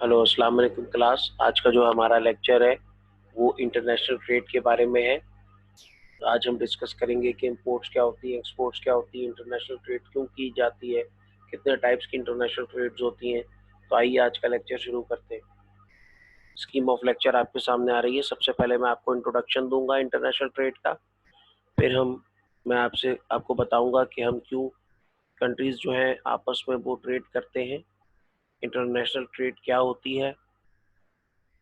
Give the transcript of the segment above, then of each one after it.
Hello, अस्सलाम वालेकुम class. आज का जो हमारा लेक्चर है वो इंटरनेशनल ट्रेड के बारे में है। तो आज हम डिस्कस करेंगे कि इंपोर्ट्स क्या होती है, एक्सपोर्ट्स क्या होती है, इंटरनेशनल ट्रेड क्यों की जाती है, कितने टाइप्स की इंटरनेशनल ट्रेड्स होती हैं। तो आइए आज का लेक्चर शुरू करते हैं। स्कीम ऑफ लेक्चर आपके सामने आ रही है। सबसे पहले मैं आपको इंट्रोडक्शन दूंगा इंटरनेशनल ट्रेड का। फिर मैं आपसे आपको बताऊंगा कि हम क्यों कंट्रीज जो हैं आपस में वो ट्रेड करते हैं, इंटरनेशनल ट्रेड क्या होती है,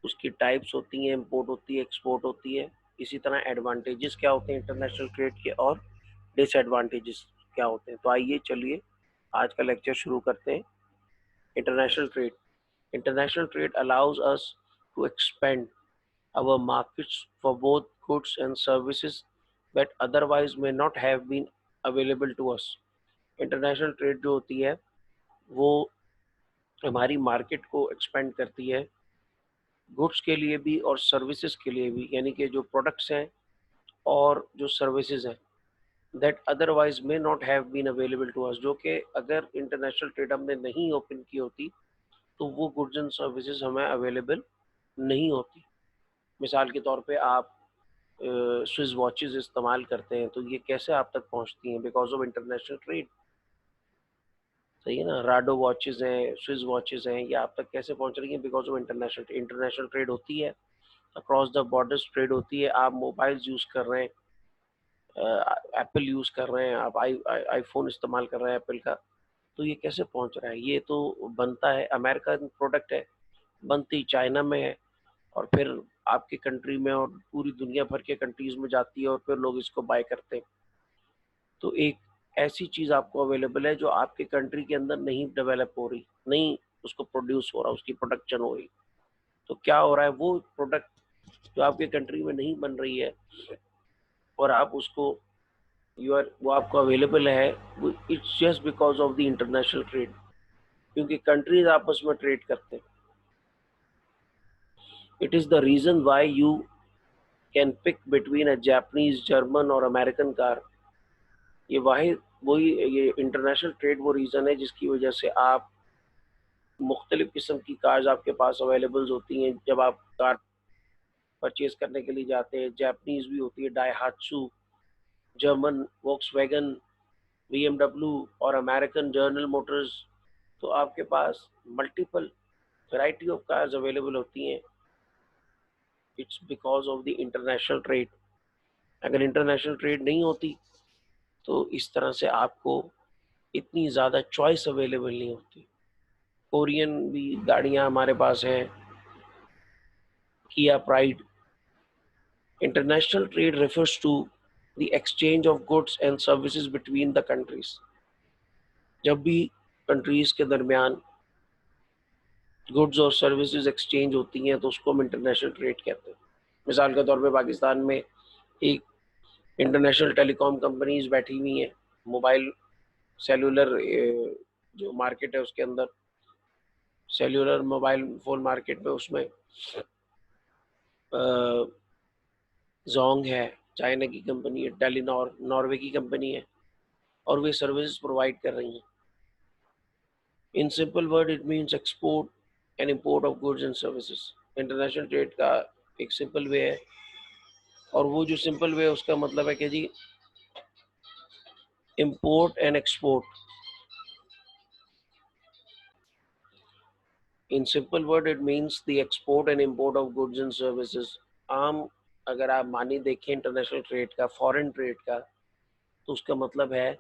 उसकी टाइप्स होती हैं, इम्पोर्ट होती है, एक्सपोर्ट होती है। इसी तरह एडवांटेजेस क्या होते हैं इंटरनेशनल ट्रेड के और डिसएडवांटेजेस क्या होते हैं। तो आइए चलिए आज का लेक्चर शुरू करते हैं। International trade. International trade allows us to expand our markets for both goods and services that otherwise may not have been available to us। International trade जो होती है वो हमारी मार्केट को एक्सपेंड करती है, गुड्स के लिए भी और सर्विसेज के लिए भी, यानी कि जो प्रोडक्ट्स हैं और जो सर्विसेज हैं that otherwise may not have been available to us, जो कि अगर इंटरनेशनल ट्रेड हमने नहीं ओपन की होती तो वो गुड्स एंड सर्विसेज हमें अवेलेबल नहीं होती। मिसाल के तौर पे आप स्विस वॉचेस इस्तेमाल करते हैं तो ये कैसे आप तक पहुंचती हैं? Because of international trade. सही है ना। राडो वॉचेस हैं, स्विस वॉचेस हैं, ये आप तक कैसे पहुंच रही हैं? बिकॉज ऑफ इंटरनेशनल ट्रेड होती है, अक्रॉस द बॉर्डर्स ट्रेड होती है। आप मोबाइल्स यूज़ कर रहे हैं, एप्पल यूज़ कर रहे हैं, आप आईफोन इस्तेमाल कर रहे हैं एप्पल का, तो ये कैसे पहुंच रहा है? ये तो बनता है, अमेरिकन प्रोडक्ट है, बनती चाइना में है और फिर आपकी कंट्री में और पूरी दुनिया भर के कंट्रीज में जाती है और फिर लोग इसको बाय करते हैं। तो एक ऐसी चीज़ आपको अवेलेबल है जो आपके कंट्री के अंदर नहीं डेवलप हो रही, नहीं उसको प्रोड्यूस हो रहा, उसकी प्रोडक्शन हो रही। तो क्या हो रहा है, वो प्रोडक्ट जो आपके कंट्री में नहीं बन रही है और आप उसको वो आपको अवेलेबल है, it's just because of the international trade, क्योंकि कंट्रीज आपस में ट्रेड करते हैं। It is the reason why you can pick between a Japanese, German और अमेरिकन कार। ये वाहिद वही ये इंटरनेशनल ट्रेड वो रीज़न है जिसकी वजह से आप मुख्तलिफ किस्म की कार्स आपके पास अवेलेबल होती हैं। जब आप कार परचेज करने के लिए जाते हैं, जापानीज भी होती है डायहात्सू, जर्मन वोक्सवैगन, बीएमडब्ल्यू और अमेरिकन जनरल मोटर्स। तो आपके पास multiple variety of cars available होती हैं। It's because of the international trade. अगर इंटरनेशनल ट्रेड नहीं होती तो इस तरह से आपको इतनी ज़्यादा चॉइस अवेलेबल नहीं होती। कोरियन भी गाड़ियाँ हमारे पास हैं, किया pride. International trade refers to the exchange of goods and services between the countries. जब भी कंट्रीज के दरमियान गुड्स और सर्विसेज एक्सचेंज होती हैं तो उसको हम इंटरनेशनल ट्रेड कहते हैं। मिसाल के तौर पे पाकिस्तान में एक इंटरनेशनल टेलीकॉम कंपनीज बैठी हुई हैं, मोबाइल सेलुलर जो मार्केट है उसके अंदर, सेलुलर मोबाइल फ़ोन मार्केट में, उसमें जोंग है, चाइना की कंपनी है, टेलीनॉर नॉर्वे की कंपनी है, और वे सर्विसेज प्रोवाइड कर रही हैं। इन simple word it means export and import of goods and services. International trade का एक सिंपल वे है, और वो जो सिंपल वे है उसका मतलब है कि जी import and export. In simple word it means the export and import of goods and services. आम अगर आप मानी देखें इंटरनेशनल ट्रेड का, फॉरेन ट्रेड का, तो उसका मतलब है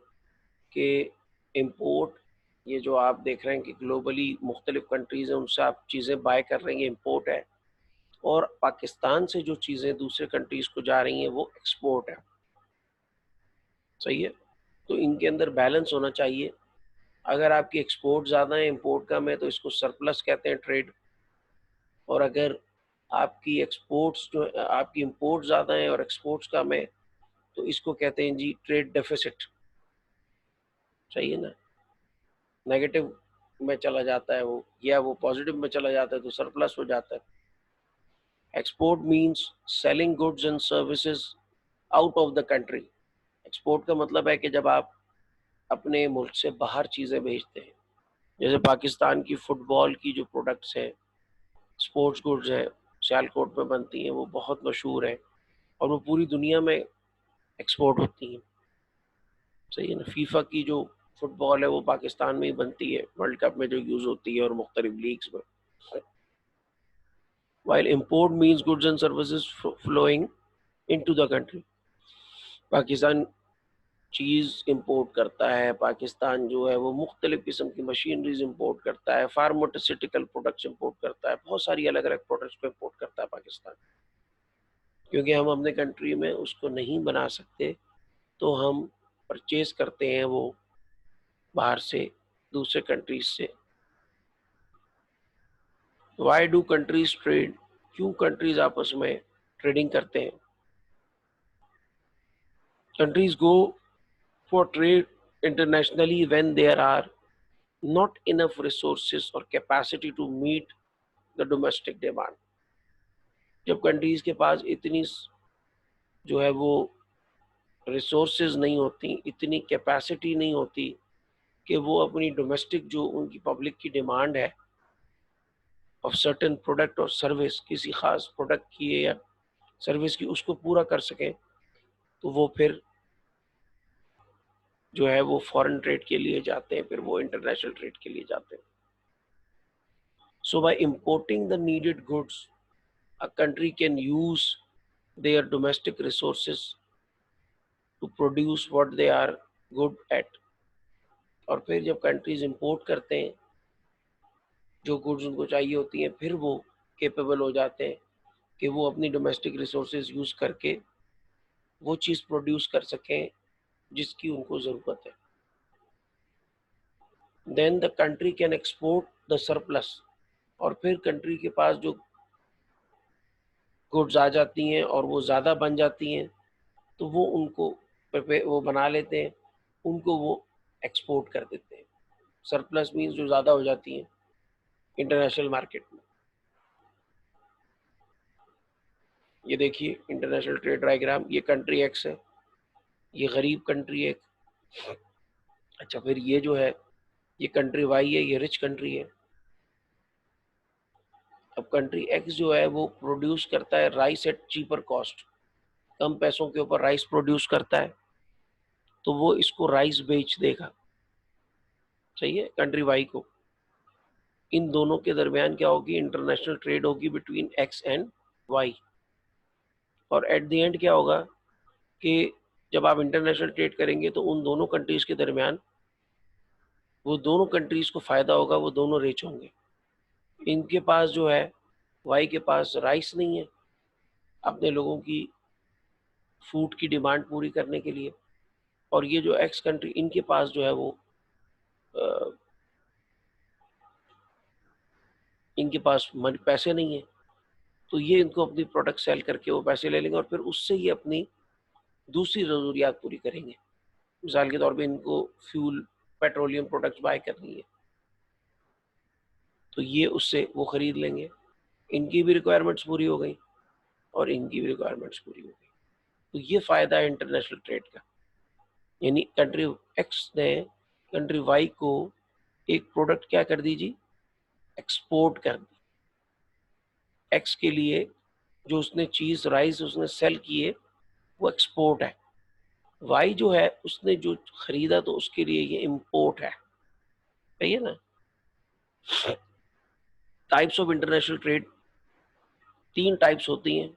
कि इम्पोर्ट, ये जो आप देख रहे हैं कि ग्लोबली मुख्तलिफ कंट्रीज़ हैं उनसे आप चीज़ें बाय कर रही हैं, इम्पोर्ट है। और पाकिस्तान से जो चीज़ें दूसरे कंट्रीज़ को जा रही हैं वो एक्सपोर्ट है। सही है। तो इनके अंदर बैलेंस होना चाहिए। अगर आपकी एक्सपोर्ट ज़्यादा है, इम्पोर्ट कम है, तो इसको सरप्लस कहते हैं ट्रेड। और अगर आपकी एक्सपोर्ट्स जो आपकी इम्पोर्ट ज़्यादा है और एक्सपोर्ट्स कम है तो इसको कहते हैं जी ट्रेड डेफिसिट। सही है ना। नेगेटिव में चला जाता है वो, या वो पॉजिटिव में चला जाता है तो सरप्लस हो जाता है। Export means selling goods and services out of the country. Export का मतलब है कि जब आप अपने मुल्क से बाहर चीज़ें भेजते हैं, जैसे पाकिस्तान की फुटबॉल की जो प्रोडक्ट्स हैं स्पोर्ट्स गुड्स हैं, सियालकोट में बनती हैं, वो बहुत मशहूर हैं और वो पूरी दुनिया में एक्सपोर्ट होती हैं। सही है ना? फीफा की जो फुटबॉल है वो पाकिस्तान में ही बनती है, वर्ल्ड कप में जो यूज़ होती है और मुख्तलिफ लीग्स में। While import means goods and services flowing into the country. Pakistan cheese import करता है, पाकिस्तान जो है वो मुख्तलिफ किस्म की मशीनरीज इंपोर्ट करता है, फार्मास्यूटिकल प्रोडक्ट्स इंपोर्ट करता है, बहुत सारी अलग अलग प्रोडक्ट्स को इंपोर्ट करता है पाकिस्तान। क्योंकि हम अपने कंट्री में उसको नहीं बना सकते तो हम परचेज करते हैं वो बाहर से, दूसरे कंट्रीज से। Why do countries trade? क्यों कंट्रीज आपस में ट्रेडिंग करते हैं? Countries go for trade internationally when there are not enough resources or capacity to meet the domestic demand. जब कंट्रीज के पास इतनी जो है वो रिसोर्सेज नहीं होती, इतनी कैपेसिटी नहीं होती कि वो अपनी डोमेस्टिक जो उनकी पब्लिक की डिमांड है ऑफ सर्टेन प्रोडक्ट और सर्विस, किसी खास प्रोडक्ट की या सर्विस की, उसको पूरा कर सकें, तो वो फिर जो है वो फॉरेन ट्रेड के लिए जाते हैं, फिर वो इंटरनेशनल ट्रेड के लिए जाते हैं। So by importing the needed goods a country can use their domestic resources to produce what they are good at। और फिर जब कंट्रीज इंपोर्ट करते हैं जो गुड्स उनको चाहिए होती हैं, फिर वो केपेबल हो जाते हैं कि वो अपनी डोमेस्टिक रिसोर्सेज यूज़ करके वो चीज़ प्रोड्यूस कर सकें जिसकी उनको ज़रूरत है। Then the country can export the surplus. और फिर कंट्री के पास जो गुड्स आ जाती हैं और वो ज़्यादा बन जाती हैं, तो वो उनको वो बना लेते हैं, उनको वो एक्सपोर्ट कर देते हैं। सरप्लस मीन्स जो ज़्यादा हो जाती हैं इंटरनेशनल मार्केट में। ये देखिए इंटरनेशनल ट्रेड डायग्राम, ये कंट्री एक्स है, ये गरीब कंट्री है। अच्छा, फिर ये जो है ये कंट्री वाई है, ये रिच कंट्री है। अब कंट्री एक्स जो है वो प्रोड्यूस करता है राइस एट चीपर कॉस्ट, कम पैसों के ऊपर राइस प्रोड्यूस करता है, तो वो इसको राइस बेच देगा। सही है, कंट्री वाई को। इन दोनों के दरमियान क्या होगी? इंटरनेशनल ट्रेड होगी बिटवीन एक्स एंड वाई। और एट द एंड क्या होगा कि जब आप इंटरनेशनल ट्रेड करेंगे तो उन दोनों कंट्रीज के दरमियान वो दोनों कंट्रीज को फायदा होगा, वो दोनों रिच होंगे। इनके पास जो है, वाई के पास राइस नहीं है अपने लोगों की फूड की डिमांड पूरी करने के लिए, और ये जो एक्स कंट्री, इनके पास जो है वो इनके पास पैसे नहीं है, तो ये इनको अपनी प्रोडक्ट सेल करके वो पैसे ले लेंगे और फिर उससे ये अपनी दूसरी ज़रूरियात पूरी करेंगे। मिसाल के तौर पे इनको फ्यूल, पेट्रोलियम प्रोडक्ट्स बाय करनी है, तो ये उससे वो ख़रीद लेंगे। इनकी भी रिक्वायरमेंट्स पूरी हो गई और इनकी भी रिक्वायरमेंट्स पूरी हो गई। तो ये फ़ायदा है इंटरनेशनल ट्रेड का। यानी कंट्री एक्स ने कंट्री वाई को एक प्रोडक्ट क्या कर दी जी? एक्सपोर्ट कर दी। एक्स के लिए जो उसने चीज़, राइस उसने सेल किए, वो एक्सपोर्ट है। वाई जो है उसने जो खरीदा तो उसके लिए ये इंपोर्ट है। सही है ना? Types of international trade, 3 types होती हैं।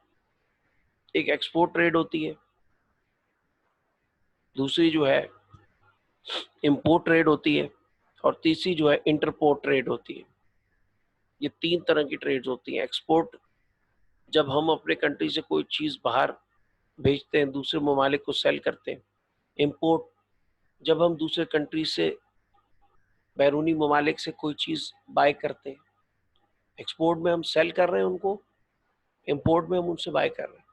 एक एक्सपोर्ट ट्रेड होती है, दूसरी जो है इंपोर्ट ट्रेड होती है, और तीसरी जो है इंटरपोर्ट ट्रेड होती है। ये 3 तरह की ट्रेड्स होती हैं। एक्सपोर्ट, जब हम अपने कंट्री से कोई चीज़ बाहर भेजते हैं, दूसरे ममालिक को सेल करते हैं। इंपोर्ट, जब हम दूसरे कंट्री से, बैरूनी ममालिक से कोई चीज़ बाय करते हैं। एक्सपोर्ट में हम सेल कर रहे हैं उनको, इंपोर्ट में हम उनसे बाय कर रहे हैं।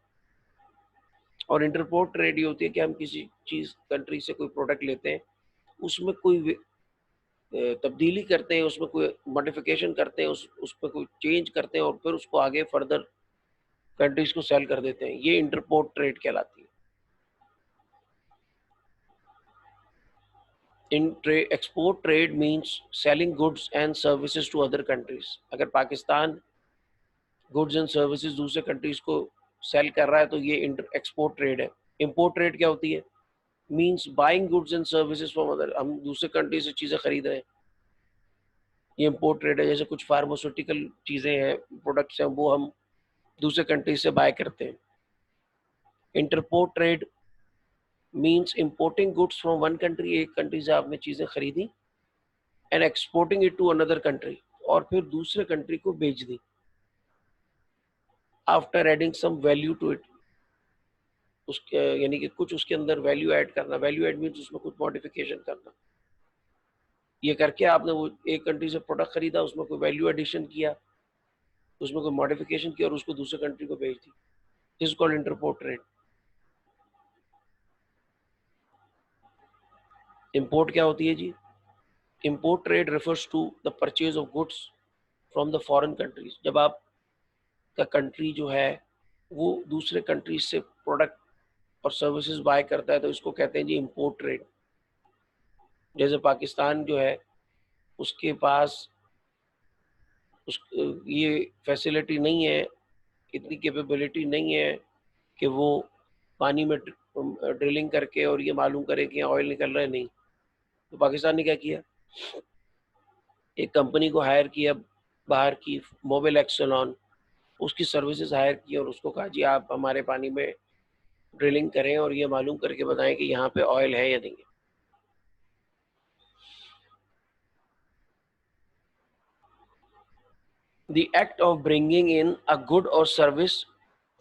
और इंटरपोर्ट ट्रेड ये होती है कि हम किसी चीज़, कंट्री से कोई प्रोडक्ट लेते हैं, उसमें कोई तब्दीली करते हैं, उसमें कोई मॉडिफिकेशन करते हैं, उसमें कोई चेंज करते हैं और फिर उसको आगे फर्दर कंट्रीज को सेल कर देते हैं। ये इंटरपोर्ट ट्रेड कहलाती है। Export trade means selling goods and services to other countries. अगर पाकिस्तान गुड्स एंड सर्विसेज दूसरे कंट्रीज को सेल कर रहा है, तो ये एक्सपोर्ट ट्रेड है। इम्पोर्ट ट्रेड क्या होती है? Means buying goods and services from other, हम दूसरे कंट्री से चीज़ें खरीद रहे हैं, ये इम्पोर्ट ट्रेड है। जैसे कुछ फार्मास्यूटिकल चीज़ें हैं, प्रोडक्ट्स हैं, वो हम दूसरे कंट्री से बाय करते हैं। Entrepot trade means importing goods from one country, एक कंट्री से आपने चीज़ें खरीदी, and exporting it to another country, और फिर दूसरे कंट्री को बेच दी, after adding some value to it, उसके यानी कि कुछ उसके अंदर वैल्यू ऐड करना। वैल्यू ऐड मीन्स उसमें कुछ मॉडिफिकेशन करना। ये करके आपने वो एक कंट्री से प्रोडक्ट खरीदा, उसमें कोई वैल्यू एडिशन किया, उसमें कोई मॉडिफिकेशन किया और उसको दूसरे कंट्री को बेच दी, this is called entrepot trade. Import क्या होती है जी? Import trade refers to the purchase of goods from the foreign countries. जब आपका कंट्री जो है वो दूसरे कंट्रीज से प्रोडक्ट और सर्विसेज बाय करता है, तो इसको कहते हैं जी इंपोर्ट ट्रेड। जैसे पाकिस्तान जो है, उसके पास उस ये फैसिलिटी नहीं है, इतनी कैपेबिलिटी नहीं है कि वो पानी में ड्रिलिंग करके और ये मालूम करे कि ऑयल निकल रहा है, नहीं। तो पाकिस्तान ने क्या किया, एक कंपनी को हायर किया बाहर की, मोबिल एक्सलॉन, उसकी सर्विसेज हायर की और उसको कहा जी आप हमारे पानी में ड्रिलिंग करें और ये मालूम करके बताएं कि यहाँ पे ऑयल है या नहीं है। The act of bringing in a good or service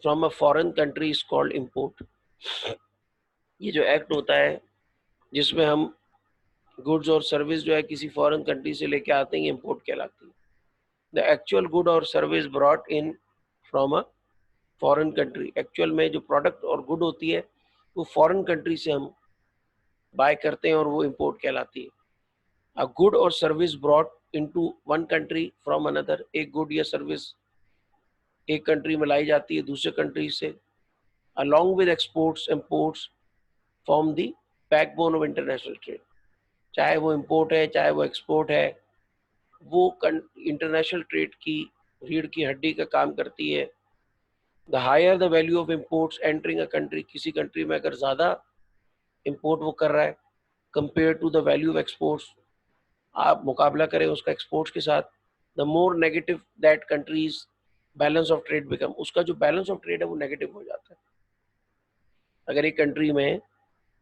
from a foreign country is called import। ये जो एक्ट होता है जिसमें हम गुड्स और सर्विस जो है किसी फॉरेन कंट्री से लेके आते हैं, इंपोर्ट कहलाती है। द एक्चुअल गुड और service brought in from a foreign country, actual में जो प्रोडक्ट और गुड होती है वो फॉरेन कंट्री से हम बाय करते हैं और वो इंपोर्ट कहलाती है। अ गुड और service brought into one country from another, एक गुड या सर्विस एक कंट्री में लाई जाती है दूसरे कंट्री से, along with exports imports form the backbone of international trade। चाहे वो इंपोर्ट है चाहे वो एक्सपोर्ट है, वो इंटरनेशनल ट्रेड की रीढ़ की हड्डी का काम करती है। The higher the value of imports entering a country, किसी कंट्री में अगर ज़्यादा इंपोर्ट वो कर रहा है compare to the value of exports, आप मुकाबला करें उसका एक्सपोर्ट्स के साथ, the more negative that country's balance of trade become, उसका जो बैलेंस ऑफ ट्रेड है वो नेगेटिव हो जाता है। अगर एक कंट्री में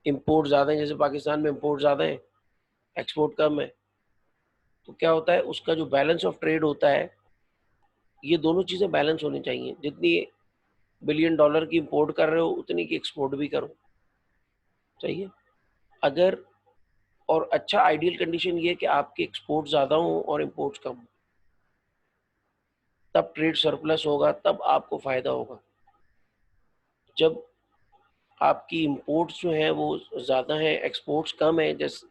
इंपोर्ट ज़्यादा है, जैसे पाकिस्तान में इंपोर्ट ज़्यादा है एक्सपोर्ट कम है, तो क्या होता है उसका जो बैलेंस ऑफ ट्रेड होता है, ये दोनों चीज़ें बैलेंस होनी चाहिए। जितनी बिलियन डॉलर की इंपोर्ट कर रहे हो उतनी की एक्सपोर्ट भी करो, चाहिए। अगर और अच्छा आइडियल कंडीशन ये है कि आपके एक्सपोर्ट ज़्यादा हो और इंपोर्ट्स कम हो, तब ट्रेड सरप्लस होगा, तब आपको फ़ायदा होगा। जब आपकी इंपोर्ट्स जो हैं वो ज़्यादा हैं, एक्सपोर्ट्स कम है, जैसे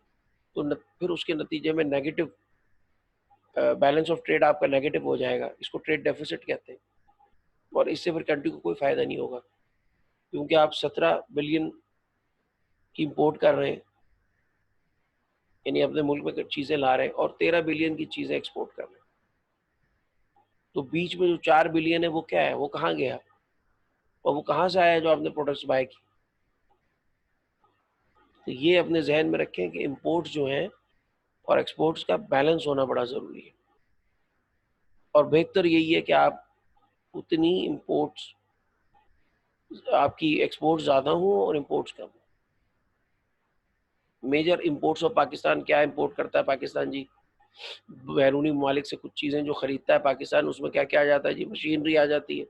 तो फिर उसके नतीजे में नेगेटिव बैलेंस ऑफ ट्रेड आपका नेगेटिव हो जाएगा, इसको ट्रेड डेफिसिट कहते हैं, और इससे फिर कंट्री को कोई फ़ायदा नहीं होगा, क्योंकि आप 17 बिलियन की इंपोर्ट कर रहे हैं, यानी अपने मुल्क में चीज़ें ला रहे हैं, और 13 बिलियन की चीज़ें एक्सपोर्ट कर रहे हैं, तो बीच में जो 4 बिलियन है वो क्या है, वो कहाँ गया, और वो कहाँ से आया जो आपने प्रोडक्ट्स बाय की। तो ये अपने जहन में रखें कि इंपोर्ट्स जो हैं और एक्सपोर्ट्स का बैलेंस होना बड़ा ज़रूरी है, और बेहतर यही है कि आप उतनी इंपोर्ट्स, आपकी एक्सपोर्ट ज़्यादा हो और इंपोर्ट्स कम हो। मेजर इंपोर्ट्स ऑफ पाकिस्तान क्या इंपोर्ट करता है पाकिस्तान जी? बैरूनी ममालिक से कुछ चीज़ें जो खरीदता है पाकिस्तान, उसमें क्या क्या आ जाता है जी? मशीनरी आ जाती है,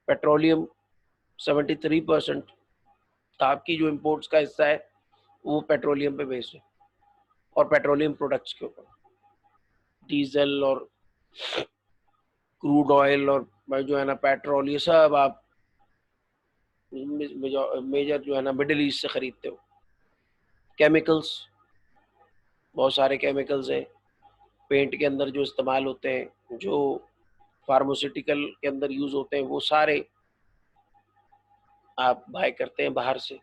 पेट्रोलियम 73%, आपकी जो इंपोर्ट्स का हिस्सा है वो पेट्रोलियम पे बेस्ड है, और पेट्रोलियम प्रोडक्ट्स के ऊपर, डीजल और क्रूड ऑयल और जो है ना पेट्रोल, ये सब आप मेजर जो है ना मिडिल ईस्ट से खरीदते हो। केमिकल्स, बहुत सारे केमिकल्स हैं पेंट के अंदर जो इस्तेमाल होते हैं, जो फार्मास्यूटिकल के अंदर यूज़ होते हैं, वो सारे आप बाय करते हैं बाहर से।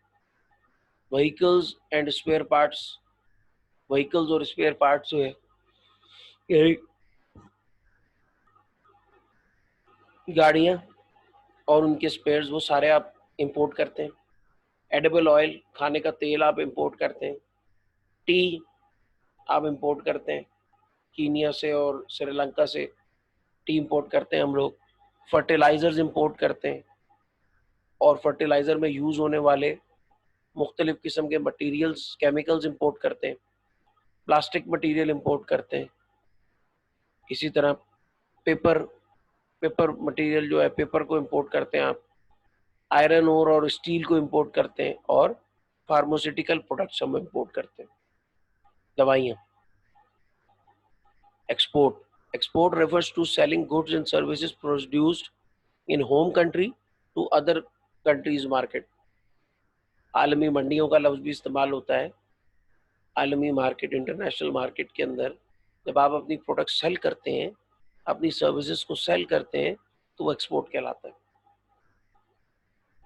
Vehicles and spare parts, vehicles और स्पेयर पार्ट्स जो है, यही गाड़ियाँ और उनके स्पेयर्स वो सारे आप इंपोर्ट करते हैं। एडिबल ऑयल, खाने का तेल आप इंपोर्ट करते हैं। टी आप इंपोर्ट करते हैं, कीनिया से और श्रीलंका से टी इंपोर्ट करते हैं हम लोग। फर्टिलाइज़र्स इंपोर्ट करते हैं और फर्टिलाइज़र में यूज़ होने वाले मुख्तलिफ़ किस्म के मटीरियल्स, केमिकल्स इंपोर्ट करते हैं। प्लास्टिक मटीरियल इंपोर्ट करते हैं। इसी तरह पेपर पेपर मटीरियल जो है, पेपर को इंपोर्ट करते हैं आप। आयरन ओर और स्टील को इंपोर्ट करते हैं और फार्मास्यूटिकल प्रोडक्ट्स हम इंपोर्ट करते हैं, दवाइयाँ। Export export refers to selling goods and services produced in home country to other countries market। आलमी मंडियों का लफ्ज़ भी इस्तेमाल होता है। आलमी मार्केट, इंटरनेशनल मार्केट के अंदर जब आप अपनी प्रोडक्ट सेल करते हैं, अपनी सर्विसेज को सेल करते हैं, तो वो एक्सपोर्ट कहलाता है।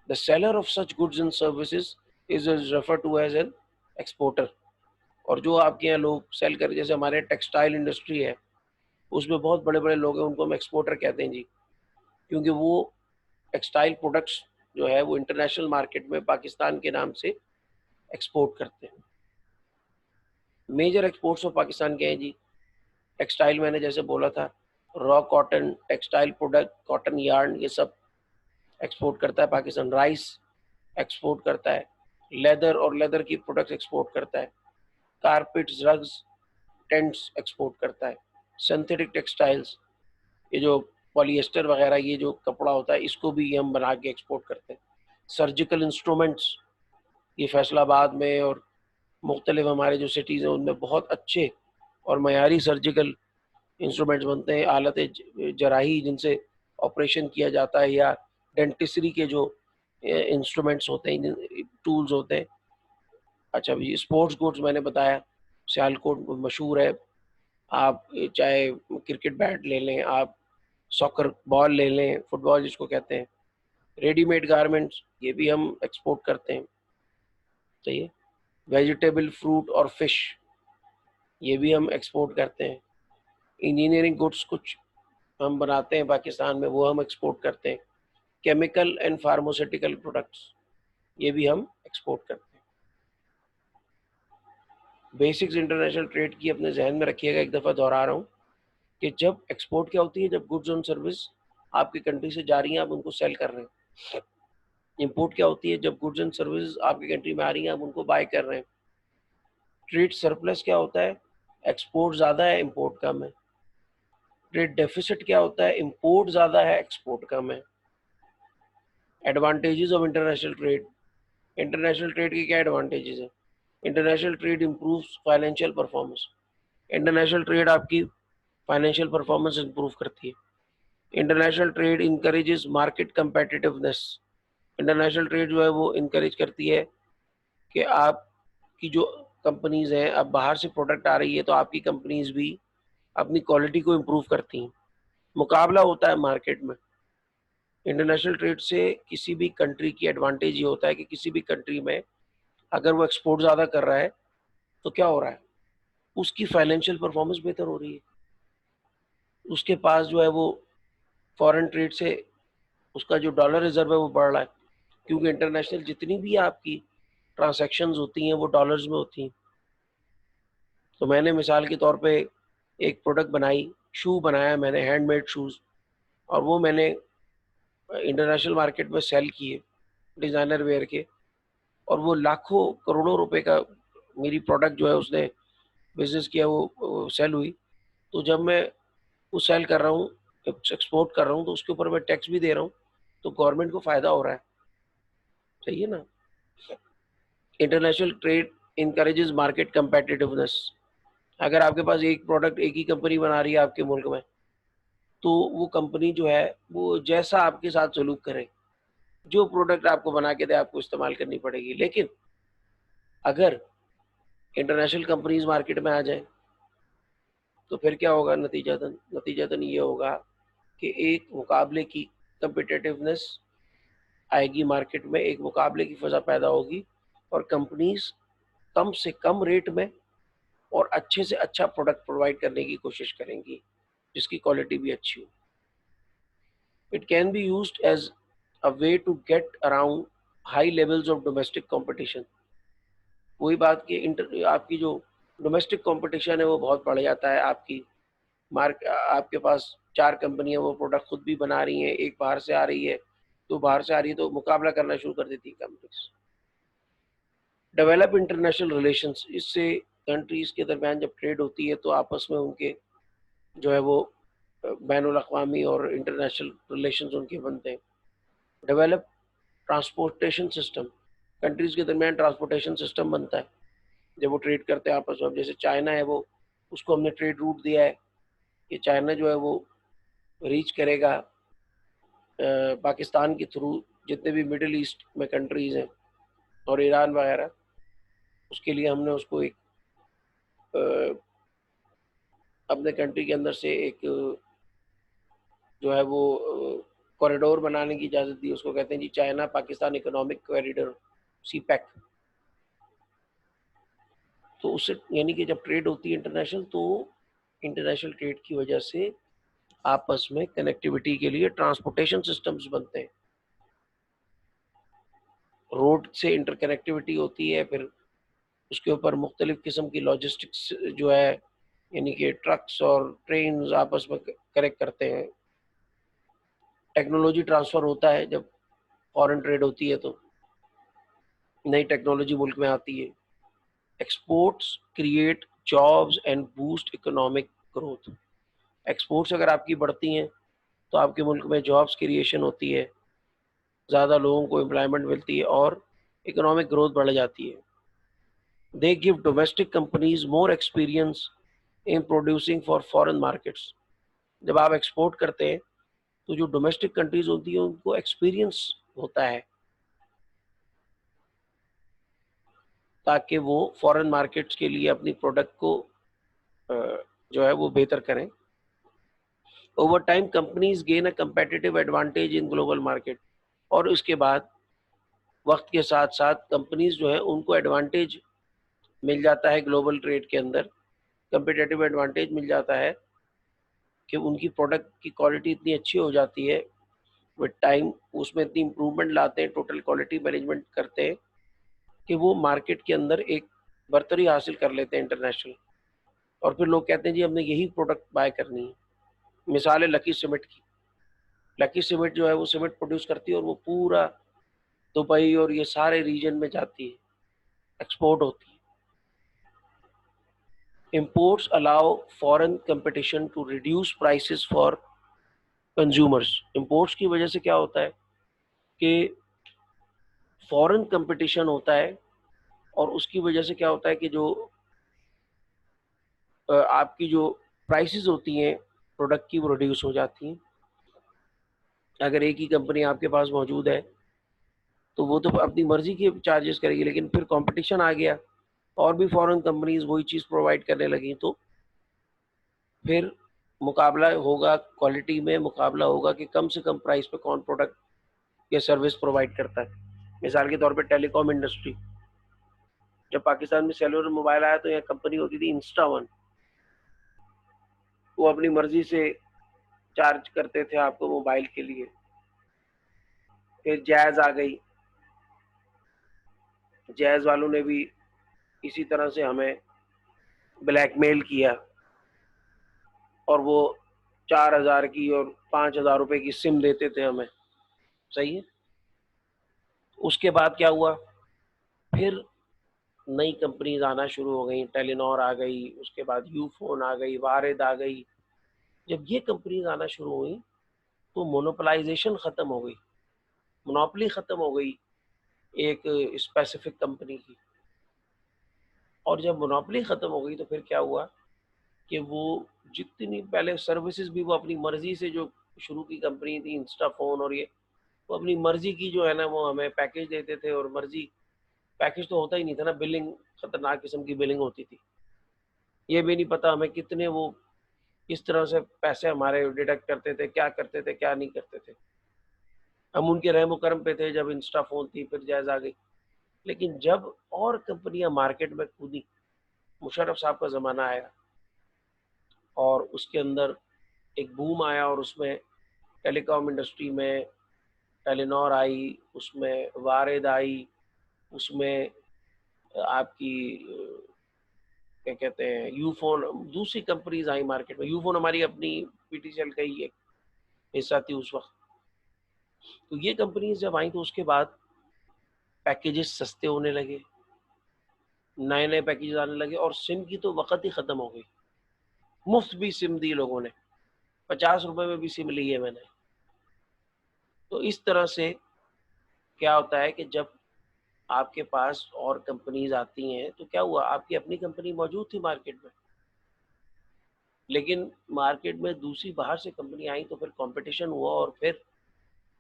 The seller of such goods and services is refer to as an exporter. और जो आपके यहाँ लोग सेल कर, जैसे हमारे टेक्सटाइल इंडस्ट्री है, उसमें बहुत बड़े बड़े लोग हैं, उनको हम एक्सपोर्टर कहते हैं जी, क्योंकि वो टेक्सटाइल प्रोडक्ट्स जो है वो इंटरनेशनल मार्केट में पाकिस्तान के नाम से एक्सपोर्ट करते हैं। मेजर एक्सपोर्ट्स ऑफ पाकिस्तान के हैं जी, टेक्सटाइल मैंने जैसे बोला था, raw cotton, textile product, cotton yarn, ये सब एक्सपोर्ट करता है पाकिस्तान। राइस एक्सपोर्ट करता है। लेदर और लेदर की प्रोडक्ट्स एक्सपोर्ट करता है। कारपेट्स, रग्स, टेंट्स एक्सपोर्ट करता है। सिंथेटिक टेक्सटाइल्स, ये जो पॉलिएस्टर वगैरह ये जो कपड़ा होता है, इसको भी हम बना के एक्सपोर्ट करते हैं। सर्जिकल इंस्ट्रूमेंट्स, ये फैसलाबाद में और मुख्तलिफ हमारे जो सिटीज़ हैं उनमें बहुत अच्छे और मयारी सर्जिकल इंस्ट्रूमेंट्स बनते हैं। आलत जराही जिनसे ऑपरेशन किया जाता है, या डेंटिस्ट्री के जो इंस्ट्रूमेंट्स होते हैं, टूल्स होते हैं। अच्छा, ये स्पोर्ट्स गुड्स मैंने बताया, सियालकोट मशहूर है। आप चाहे क्रिकेट बैट ले लें, आप सॉकर बॉल ले लें, फुटबॉल जिसको कहते हैं। रेडीमेड गारमेंट्स, ये भी हम एक्सपोर्ट करते हैं। सही है। वेजिटेबल, फ्रूट और फिश, ये भी हम एक्सपोर्ट करते हैं। इंजीनियरिंग गुड्स कुछ हम बनाते हैं पाकिस्तान में, वो हम एक्सपोर्ट करते हैं। केमिकल एंड फार्मास्यूटिकल प्रोडक्ट्स, ये भी हम एक्सपोर्ट करते हैं। बेसिक्स इंटरनेशनल ट्रेड की अपने जहन में रखिएगा, एक दफ़ा दोहरा रहा हूँ कि जब एक्सपोर्ट क्या होती है, जब गुड्स एंड सर्विस आपकी कंट्री से जा रही हैं, आप उनको सेल कर रहे हैं। इंपोर्ट क्या होती है, जब गुड्स एंड सर्विस आपकी कंट्री में आ रही हैं, आप उनको बाय कर रहे हैं। ट्रेड सरप्लस क्या होता है, एक्सपोर्ट ज़्यादा है, इंपोर्ट कम है। ट्रेड डेफिसिट क्या होता है, इंपोर्ट ज़्यादा है, एक्सपोर्ट कम है। Advantages of international trade, international trade के क्या एडवांटेजेस हैं। International trade improves financial performance, international trade आपकी फाइनेंशियल परफॉर्मेंस इंप्रूव करती है। International trade encourages market competitiveness, international trade जो है वो इनकरेज करती है कि आपकी जो कंपनीज हैं, अब बाहर से प्रोडक्ट आ रही है तो आपकी कंपनीज भी अपनी क्वालिटी को इम्प्रूव करती हैं। मुकाबला होता है मार्केट में। इंटरनेशनल ट्रेड से किसी भी कंट्री की एडवांटेज ये होता है कि किसी भी कंट्री में अगर वो एक्सपोर्ट ज़्यादा कर रहा है तो क्या हो रहा है, उसकी फाइनेंशियल परफॉर्मेंस बेहतर हो रही है। उसके पास जो है वो फॉरेन ट्रेड से उसका जो डॉलर रिजर्व है वो बढ़ रहा है, क्योंकि इंटरनेशनल जितनी भी आपकी ट्रांजैक्शंस होती हैं वो डॉलर्स में होती हैं। तो मैंने मिसाल के तौर पे एक प्रोडक्ट बनाई, शू बनाया मैंने, हैंडमेड शूज़, और वो मैंने इंटरनेशनल मार्केट में सेल किए, डिज़ाइनर वेयर के, और वो लाखों करोड़ों रुपए का मेरी प्रोडक्ट जो है उसने बिज़नेस किया, वो सेल हुई। तो जब मैं वो सेल कर रहा हूँ, एक्सपोर्ट कर रहा हूँ, तो उसके ऊपर मैं टैक्स भी दे रहा हूँ, तो गवर्नमेंट को फ़ायदा हो रहा है। सही है ना। International trade encourages market competitiveness. अगर आपके पास एक प्रोडक्ट एक ही कंपनी बना रही है आपके मुल्क में, तो वो कंपनी जो है वो जैसा आपके साथ सलूक करे, जो प्रोडक्ट आपको बना के दे, आपको इस्तेमाल करनी पड़ेगी। लेकिन अगर इंटरनेशनल कंपनीज मार्केट में आ जाए तो फिर क्या होगा, नतीजतन ये होगा कि एक मुकाबले की कंपिटिटिवनेस आएगी मार्केट में, एक मुकाबले की फ़ज़ा पैदा होगी, और कंपनीज कम से कम रेट में और अच्छे से अच्छा प्रोडक्ट प्रोवाइड करने की कोशिश करेंगी, जिसकी क्वालिटी भी अच्छी हो। It can be used as a way to get around high levels of domestic competition. वही बात कि इंटर आपकी जो डोमेस्टिक कंपटीशन है वो बहुत बढ़ जाता है। आपके पास 4 कंपनियाँ वो प्रोडक्ट खुद भी बना रही हैं, एक बाहर से आ रही है, 2 बाहर से आ रही है तो मुकाबला करना शुरू कर देती है कंपनीज़। डेवलप इंटरनेशनल रिलेशंस, इससे कंट्रीज़ के दरमियान जब ट्रेड होती है तो आपस में उनके जो है वो बैनुल अक़वामी और इंटरनेशनल रिलेशंस उनके बनते हैं। डेवलप ट्रांसपोर्टेशन सिस्टम, कंट्रीज़ के दरमियान ट्रांसपोर्टेशन सिस्टम बनता है, जब वो ट्रेड करते हैं आपस में। अब जैसे चाइना है वो उसको हमने ट्रेड रूट दिया है कि चाइना जो है वो रीच करेगा पाकिस्तान के थ्रू जितने भी मिडल ईस्ट में कंट्रीज़ हैं और ईरान वगैरह, उसके लिए हमने उसको एक अपने कंट्री के अंदर से एक जो है वो कॉरिडोर बनाने की इजाज़त दी। उसको कहते हैं जी China Pakistan economic corridor, CPEC. तो उससे यानी कि जब ट्रेड होती है इंटरनेशनल, तो इंटरनेशनल ट्रेड की वजह से आपस में कनेक्टिविटी के लिए ट्रांसपोर्टेशन सिस्टम्स बनते हैं। रोड से इंटरकनेक्टिविटी होती है, फिर उसके ऊपर मुख्तलिफ किस्म की लॉजिस्टिक्स जो है यानी कि ट्रक्स और ट्रेन आपस में कनेक्ट करते हैं। टेक्नोलॉजी ट्रांसफ़र होता है जब फॉरेन ट्रेड होती है तो नई टेक्नोलॉजी मुल्क में आती है। Exports create jobs and boost economic growth. Exports अगर आपकी बढ़ती हैं तो आपके मुल्क में जॉब्स क्रिएशन होती है, ज़्यादा लोगों को एम्प्लॉयमेंट मिलती है और इकोनॉमिक ग्रोथ बढ़ जाती है। They give domestic companies more experience in producing for foreign markets. जब आप एक्सपोर्ट करते हैं तो जो डोमेस्टिक कंट्रीज होती हैं उनको एक्सपीरियंस होता है ताकि वो फॉरेन मार्केट्स के लिए अपनी प्रोडक्ट को जो है वो बेहतर करें। Over time companies gain a competitive advantage in global market, और उसके बाद वक्त के साथ साथ कंपनीज जो है उनको एडवांटेज मिल जाता है ग्लोबल ट्रेड के अंदर, कंपेटिटिव एडवांटेज मिल जाता है कि उनकी प्रोडक्ट की क्वालिटी इतनी अच्छी हो जाती है विद टाइम, उसमें इतनी इम्प्रूवमेंट लाते हैं, टोटल क्वालिटी मैनेजमेंट करते हैं कि वो मार्केट के अंदर एक बर्तरी हासिल कर लेते हैं इंटरनेशनल। और फिर लोग कहते हैं जी हमने यही प्रोडक्ट बाय करनी है। मिसाल है लकी सीमेंट की। लकी सीमेंट जो है वो सीमेंट प्रोड्यूस करती है और वो पूरा दुबई और ये सारे रीजन में जाती है, एक्सपोर्ट होती है। Imports allow foreign competition to reduce prices for consumers. Imports की वजह से क्या होता है कि फॉरेन कंपटीशन होता है और उसकी वजह से क्या होता है कि जो आपकी जो प्राइसेस होती हैं प्रोडक्ट की वो रिड्यूस हो जाती हैं। अगर एक ही कंपनी आपके पास मौजूद है तो वो तो अपनी मर्जी के चार्जेस करेगी, लेकिन फिर कंपटीशन आ गया और भी फॉरेन कंपनीज वही चीज़ प्रोवाइड करने लगी तो फिर मुकाबला होगा, क्वालिटी में मुकाबला होगा कि कम से कम प्राइस पे कौन प्रोडक्ट या सर्विस प्रोवाइड करता है। मिसाल के तौर पे टेलीकॉम इंडस्ट्री, जब पाकिस्तान में सेलुलर मोबाइल आया तो यहाँ कंपनी होती थी इंस्टा वन, वो अपनी मर्जी से चार्ज करते थे आपको मोबाइल के लिए। फिर जैज़ आ गई, जैज़ वालों ने भी इसी तरह से हमें ब्लैकमेल किया और वो 4,000 की और 5,000 रुपए की सिम देते थे हमें। सही है। उसके बाद क्या हुआ, फिर नई कंपनीज आना शुरू हो गई, टेलीनॉर आ गई, उसके बाद यूफोन आ गई, वारिद आ गई। जब ये कंपनीज आना शुरू हुई तो मोनोपलाइजेशन ख़त्म हो गई, मोनोपोली ख़त्म हो गई एक स्पेसिफिक कंपनी की। और जब मोनोपोली ख़त्म हो गई तो फिर क्या हुआ कि वो जितनी पहले सर्विसेज भी वो अपनी मर्जी से जो शुरू की कंपनी थी इंस्टाफोन और ये, वो अपनी मर्जी की जो है ना वो हमें पैकेज देते थे और मर्जी, पैकेज तो होता ही नहीं था ना, बिलिंग खतरनाक किस्म की बिलिंग होती थी। ये भी नहीं पता हमें कितने वो किस तरह से पैसे हमारे डिडक्ट करते थे, क्या करते थे, क्या नहीं करते थे। हम उनके रहम करम पे थे जब इंस्टा फ़ोन थी, फिर जायज़ आ गई। लेकिन जब और कंपनियाँ मार्केट में कूदी, मुशर्रफ साहब का ज़माना आया और उसके अंदर एक बूम आया और उसमें टेलीकॉम इंडस्ट्री में टेलीनॉर आई, उसमें वारिद आई, उसमें आपकी क्या कहते हैं यूफोन, दूसरी कंपनीज आई मार्केट में। यूफोन हमारी अपनी पीटीसीएल का ही एक हिस्सा थी उस वक्त। तो ये कंपनीज जब आई तो उसके बाद पैकेजेस सस्ते होने लगे, नए नए पैकेजेस आने लगे, और सिम की तो वक़्त ही ख़त्म हो गई। मुफ्त भी सिम दी लोगों ने, 50 रुपए में भी सिम ली है मैंने। तो इस तरह से क्या होता है कि जब आपके पास और कंपनीज आती हैं तो क्या हुआ, आपकी अपनी कंपनी मौजूद थी मार्केट में, लेकिन मार्केट में दूसरी बाहर से कंपनी आई तो फिर कंपटीशन हुआ, और फिर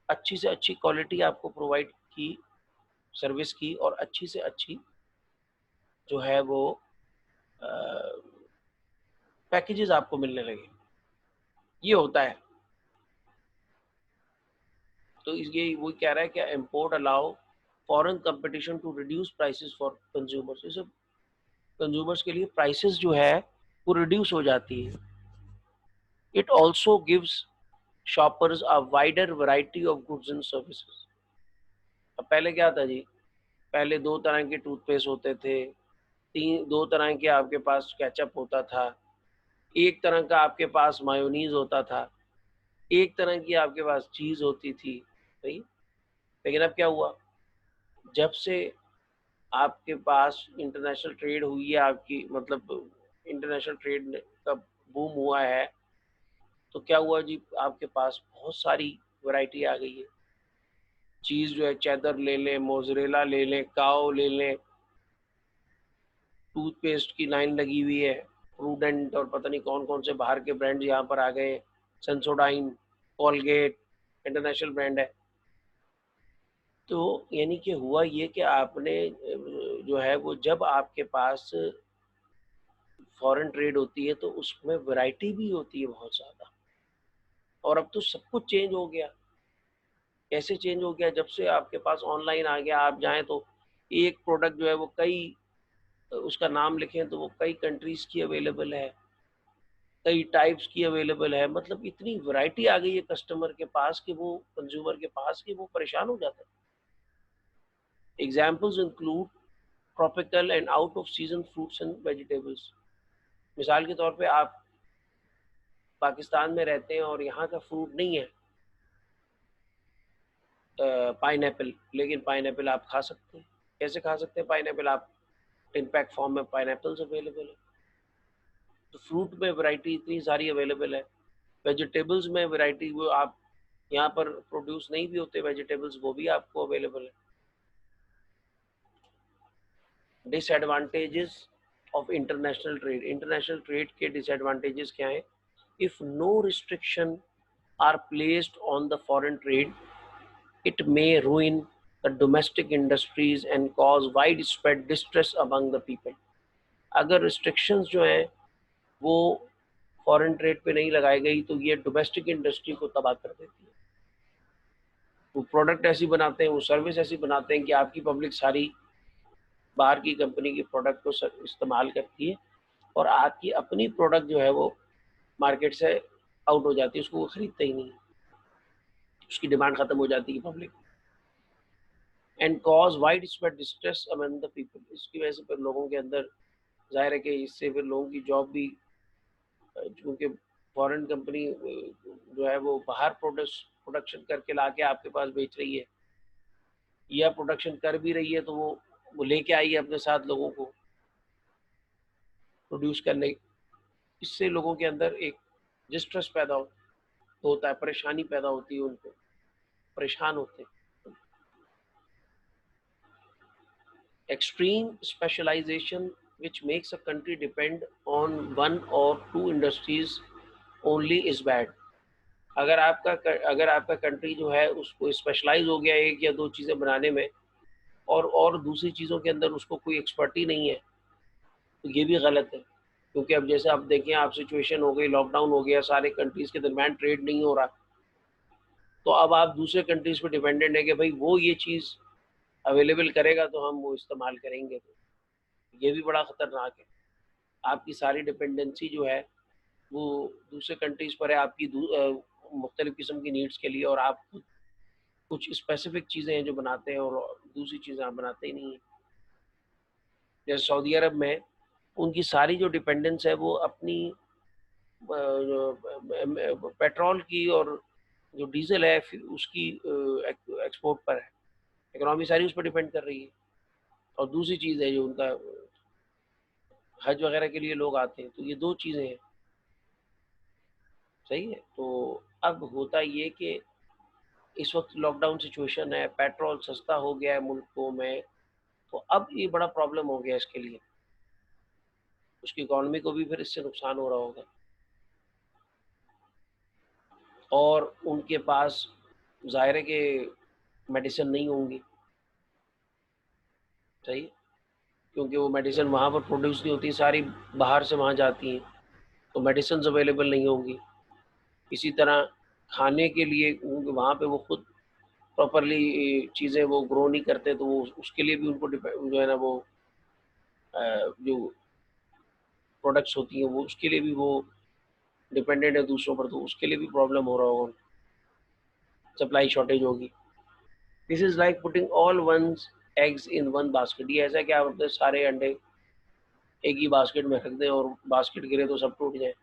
अच्छी से अच्छी क्वालिटी आपको प्रोवाइड की, सर्विस की, और अच्छी से अच्छी जो है वो पैकेजेस आपको मिलने लगे। ये होता है। तो ये वो कह रहा है कि import allow foreign competition to reduce prices for consumers. इसे कंज्यूमर्स के लिए प्राइसेस जो है वो रिड्यूस हो जाती है। It also gives shoppers a wider variety of goods and services. अब पहले क्या था जी, पहले दो तरह के टूथपेस्ट होते थे, तीन दो तरह के आपके पास केचप होता था, एक तरह का आपके पास मायोनीज होता था, एक तरह की आपके पास चीज़ होती थी, सही। लेकिन अब क्या हुआ, जब से आपके पास इंटरनेशनल ट्रेड हुई है, आपकी मतलब इंटरनेशनल ट्रेड का बूम हुआ है, तो क्या हुआ जी, आपके पास बहुत सारी वैरायटी आ गई है। चीज़ जो है, चेदर ले लें, मोज़रेला ले लें, काओ ले लें, टूथपेस्ट की लाइन लगी हुई है, प्रूडेंट और पता नहीं कौन कौन से बाहर के ब्रांड यहाँ पर आ गए, सेंसोडाइन, कॉलगेट, इंटरनेशनल ब्रांड है। तो यानी कि हुआ ये कि आपने जो है वो, जब आपके पास फॉरेन ट्रेड होती है तो उसमें वैरायटी भी होती है बहुत ज़्यादा। और अब तो सब कुछ चेंज हो गया। कैसे चेंज हो गया, जब से आपके पास ऑनलाइन आ गया, आप जाएँ तो एक प्रोडक्ट जो है वो कई, उसका नाम लिखें तो वो कई कंट्रीज़ की अवेलेबल है, कई टाइप्स की अवेलेबल है। मतलब इतनी वैरायटी आ गई है कस्टमर के पास कि वो, कंज्यूमर के पास, कि वो परेशान हो जाता है। Examples include tropical and out of season fruits and vegetables. मिसाल के तौर पे आप पाकिस्तान में रहते हैं और यहाँ का फ्रूट नहीं है पाइनएप्पल, लेकिन पाइनएप्पल आप खा सकते हैं। कैसे खा सकते हैं पाइनएप्पल आप? टिन पैक फॉर्म में पाइनएप्पल्स अवेलेबल है। तो फ्रूट में वैरायटी इतनी सारी अवेलेबल है। वेजिटेबल्स में वैरायटी, वो आप यहाँ पर प्रोड्यूस नहीं भी होते वेजिटेबल्स, वो भी आपको अवेलेबल है। Disadvantages of international trade. International trade के डिसएडवांटेजेस क्या हैं? If no restriction are placed on the foreign trade, it may ruin the domestic industries and cause widespread distress among the people. अगर restrictions जो हैं वो foreign trade पे नहीं लगाई गई तो ये डोमेस्टिक इंडस्ट्री को तबाह कर देती है। वो प्रोडक्ट ऐसी बनाते हैं, वो सर्विस ऐसी बनाते हैं कि आपकी पब्लिक सारी बाहर की कंपनी की प्रोडक्ट को इस्तेमाल करती है, और आपकी अपनी प्रोडक्ट जो है वो मार्केट से आउट हो जाती है, उसको वो खरीदते ही नहीं, उसकी डिमांड खत्म हो जाती है public. And cause wide spread distress among the people. इसकी वजह से फिर लोगों के अंदर, जाहिर है कि इससे फिर लोगों की जॉब भी, क्योंकि फॉरेन कंपनी जो है वो बाहर प्रोडक्शन करके ला के आपके पास बेच रही है, या प्रोडक्शन कर भी रही है तो वो लेके आई है अपने साथ लोगों को प्रोड्यूस करने। इससे लोगों के अंदर एक डिस्ट्रेस पैदा होता है, परेशानी पैदा होती है, उनको परेशान होते हैं। Extreme specialisation which makes a country depend on one or two industries only is bad। अगर आपका कंट्री जो है उसको स्पेशलाइज हो गया एक या दो चीज़ें बनाने में, और दूसरी चीज़ों के अंदर उसको कोई एक्सपर्टी नहीं है, तो ये भी गलत है। क्योंकि अब जैसे आप देखें, आप सिचुएशन हो गई, लॉकडाउन हो गया, सारे कंट्रीज़ के दरमियान ट्रेड नहीं हो रहा, तो अब आप दूसरे कंट्रीज़ पे डिपेंडेंट है कि भाई वो ये चीज़ अवेलेबल करेगा तो हम वो इस्तेमाल करेंगे। तो ये भी बड़ा ख़तरनाक है। आपकी सारी डिपेंडेंसी जो है वो दूसरे कंट्रीज़ पर है। आपकी मुख्तलिफ़ किस्म की नीड्स के लिए, और आप कुछ स्पेसिफ़िक चीज़ें हैं जो बनाते हैं और दूसरी चीज़ें आप बनाते ही नहीं हैं। जैसे सऊदी अरब में उनकी सारी जो डिपेंडेंस है वो अपनी पेट्रोल की और जो डीज़ल है फिर उसकी एक्सपोर्ट पर है। इकोनॉमी सारी उस पर डिपेंड कर रही है। और दूसरी चीज़ है जो उनका हज वगैरह के लिए लोग आते हैं, तो ये 2 चीज़ें हैं, सही है? तो अब होता ये कि इस वक़्त लॉकडाउन सिचुएशन है, पेट्रोल सस्ता हो गया है मुल्कों में, तो अब ये बड़ा प्रॉब्लम हो गया है इसके लिए। उसकी इकॉनमी को भी फिर इससे नुकसान हो रहा होगा, और उनके पास ज़ाहिर है कि मेडिसिन नहीं होंगी, सही है? क्योंकि वो मेडिसिन वहाँ पर प्रोड्यूस नहीं होती, सारी बाहर से वहाँ जाती हैं, तो मेडिसिन्स अवेलेबल नहीं होंगी। इसी तरह खाने के लिए क्योंकि वहाँ पे वो खुद प्रॉपरली चीज़ें वो ग्रो नहीं करते, तो वो उसके लिए भी उनको जो है ना वो जो प्रोडक्ट्स होती हैं वो उसके लिए भी वो डिपेंडेंट है दूसरों पर, तो उसके लिए भी प्रॉब्लम हो रहा होगा, सप्लाई शॉर्टेज होगी। This is like putting all one's eggs in one basket. ये ऐसा है कि आप अपने सारे अंडे एक ही बास्केट में रख दें और बास्केट गिरे तो सब टूट जाए।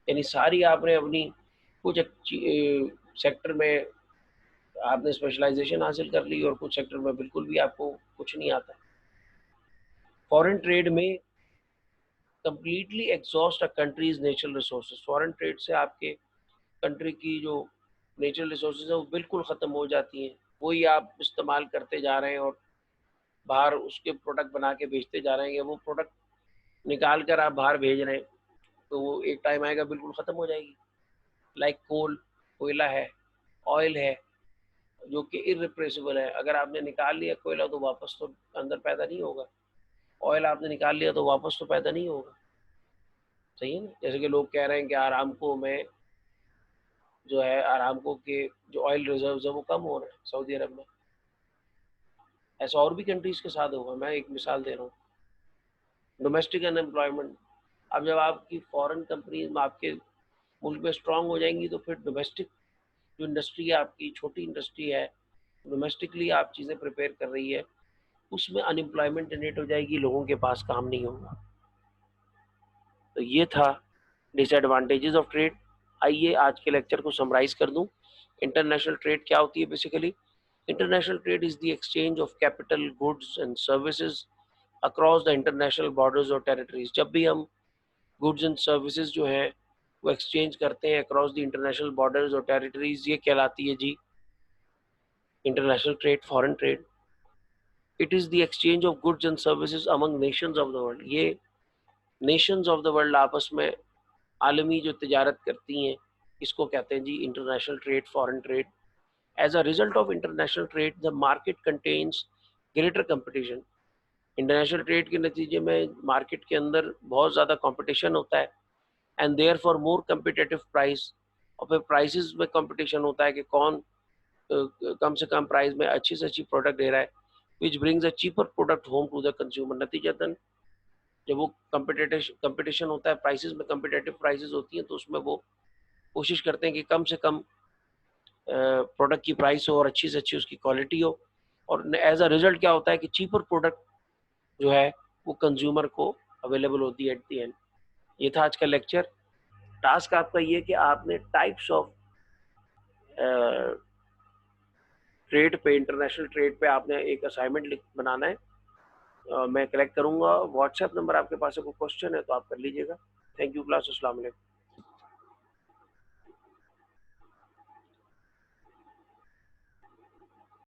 यानी सारी आपने अपनी कुछ अच्छी सेक्टर में आपने स्पेशलाइजेशन हासिल कर ली और कुछ सेक्टर में बिल्कुल भी आपको कुछ नहीं आता। फॉरेन ट्रेड में completely exhaust a country's natural resources. Foreign trade से आपके कंट्री की जो नेचुरल रिसोर्सेज है वो बिल्कुल ख़त्म हो जाती हैं। वही आप इस्तेमाल करते जा रहे हैं और बाहर उसके प्रोडक्ट बना के बेचते जा रहे हैं, या वो प्रोडक्ट निकाल कर आप बाहर भेज रहे हैं, तो वो एक टाइम आएगा बिल्कुल ख़त्म हो जाएगी। लाइक कोल, कोयला है, ऑयल है, जो कि इर्रिप्लेसेबल है। अगर आपने निकाल लिया कोयला तो वापस तो अंदर पैदा नहीं होगा। ऑयल आपने निकाल लिया तो वापस तो पैदा नहीं होगा, सही है ना? जैसे कि लोग कह रहे हैं कि अरामको में जो है, अरामको के जो ऑयल रिजर्व्स है वो कम हो रहे हैं सऊदी अरब में। ऐसा और भी कंट्रीज़ के साथ होगा, मैं एक मिसाल दे रहा हूँ। डोमेस्टिक अनएम्प्लॉयमेंट, अब जब आपकी फॉरेन कंपनीज़ आपके मुल्क में स्ट्रॉन्ग हो जाएँगी तो फिर डोमेस्टिक जो इंडस्ट्री है आपकी, छोटी इंडस्ट्री है, डोमेस्टिकली आप चीज़ें प्रिपेयर कर रही है, उसमें अनएम्प्लॉयमेंट जनरेट हो जाएगी, लोगों के पास काम नहीं होगा। तो ये था डिसएडवांटेजेस ऑफ ट्रेड। आइए आज के लेक्चर को समराइज़ कर दूँ। इंटरनेशनल ट्रेड क्या होती है basically? International trade is the exchange of capital, goods and services across the international borders और टेरिटरीज़। जब भी हम गुड्स एंड सर्विसेज़ जो हैं वो एक्सचेंज करते हैं अक्रॉस द इंटरनेशनल बॉर्डर्स और टेरिटरीज़, ये कहलाती है जी international trade, foreign trade. It is the exchange of goods and services among nations of the world. ये नेशंस ऑफ द वर्ल्ड आपस में आलमी जो तिजारत करती हैं, इसको कहते हैं जी international trade, foreign trade. As a result of international trade the market contains greater competition. International trade के नतीजे में मार्केट के अंदर बहुत ज़्यादा कंपटीशन होता है, and therefore more competitive price. और फिर प्राइसेस में कंपटीशन होता है कि कौन कम से कम प्राइस में अच्छी से अच्छी प्रोडक्ट दे रहा है, which brings a cheaper product home to the consumer. नतीजतन जब वो कंपटीशन होता है, प्राइसेस में कम्पिटेटिव प्राइसेस होती हैं, तो उसमें वो कोशिश करते हैं कि कम से कम प्रोडक्ट की प्राइस हो और अच्छी से अच्छी उसकी क्वालिटी हो, और एज अ रिजल्ट क्या होता है कि चीपर प्रोडक्ट जो है वो कंज्यूमर को अवेलेबल होती है एट द एंड। ये था आज का लेक्चर। टास्क आपका ये कि आपने टाइप्स ऑफ ट्रेड पे, इंटरनेशनल ट्रेड पे आपने एक असाइनमेंट बनाना है। मैं कलेक्ट करूंगा। व्हाट्सएप नंबर आपके पास है, कोई क्वेश्चन है तो आप कर लीजिएगा। थैंक यू क्लास, अस्सलाम वालेकुम।